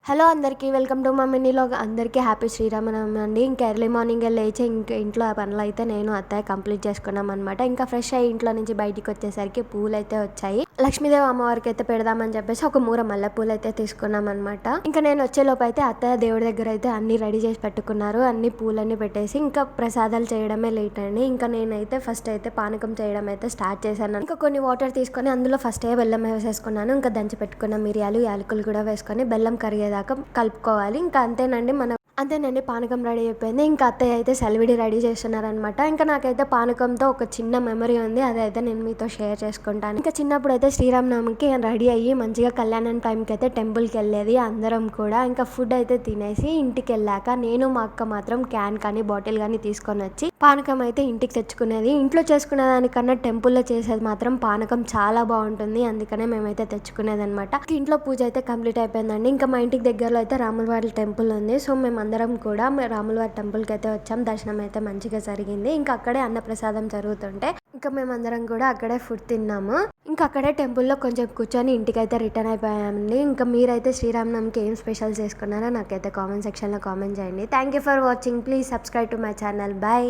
Hello అందరికీ welcome to మా మినీలాగ్. అందరికీ హ్యాపీ శ్రీరామనవమి అండి. ఇంకా ఎర్లీ మార్నింగే లేచి ఇంకా ఇంట్లో పనులు అయితే నేను అత్తయ్య కంప్లీట్ చేసుకున్నాం అనమాట. ఇంకా ఫ్రెష్ అయ్యి ఇంట్లో నుంచి బయటికి వచ్చేసరికి పూలు అయితే వచ్చాయి. లక్ష్మీదేవి అమ్మవారికి అయితే పెడదామని చెప్పేసి ఒక మూర మల్లె పూలు అయితే తీసుకున్నాం అనమాట. ఇంకా నేను వచ్చేలోపు అయితే అత్తయ్య దేవుడి దగ్గర అయితే అన్ని రెడీ చేసి పెట్టుకున్నారు. అన్ని పూలన్నీ పెట్టేసి ఇంకా ప్రసాదాలు చేయడమే లేట్ అండి. ఇంకా నేనైతే ఫస్ట్ అయితే పానకం చేయడం అయితే స్టార్ట్ చేశాను. ఇంకా కొన్ని వాటర్ తీసుకొని అందులో ఫస్ట్ బెల్లం వేసేసుకున్నాను. ఇంకా దంచి పెట్టుకున్న మిరియాలు యాలకులు కూడా వేసుకొని బెల్లం కరిగేదాకా కలుపుకోవాలి. ఇంకా అంతేనండి పానకం రెడీ అయిపోయింది. ఇంకా అత్తయ్య అయితే సలివిడి రెడీ చేస్తున్నారనమాట. ఇంకా నాకైతే పానకంతో ఒక చిన్న మెమరీ ఉంది, అదైతే నేను మీతో షేర్ చేసుకుంటాను. ఇంకా చిన్నప్పుడు అయితే శ్రీరామనవమికి రెడీ అయ్యి మంచిగా కళ్యాణం టైంకి అయితే టెంపుల్కి వెళ్ళేది అందరం కూడా. ఇంకా ఫుడ్ అయితే తినేసి ఇంటికి వెళ్ళాక నేను మా అక్క మాత్రం క్యాన్ కానీ బాటిల్ కానీ తీసుకొని వచ్చి పానకం అయితే ఇంటికి తెచ్చుకునేది. ఇంట్లో చేసుకునే దానికన్నా టెంపుల్లో చేసేది మాత్రం పానకం చాలా బాగుంటుంది, అందుకనే మేమైతే తెచ్చుకునేది అనమాట. ఇంట్లో పూజ అయితే కంప్లీట్ అయిపోయిందండి. ఇంకా మా ఇంటికి దగ్గరలో అయితే రాములవారి టెంపుల్ ఉంది. సో మేము అందరం కూడా రాములవారి టెంపుల్కి అయితే వచ్చాం. దర్శనం అయితే మంచిగా జరిగింది. ఇంకా అక్కడే అన్నప్రసాదం జరుగుతుంటే ఇంకా మేమందరం కూడా అక్కడే ఫుడ్ తిన్నాము. ఇంకా అక్కడే టెంపుల్లో కొంచెం కూర్చొని ఇంటికైతే రిటర్న్ అయిపోయామండి. ఇంకా మీరైతే శ్రీరామనవమికి ఏం స్పెషల్ చేసుకున్నారో నాకైతే కామెంట్ సెక్షన్లో కామెంట్ చేయండి. Thank you for watching. Please subscribe to my channel. Bye.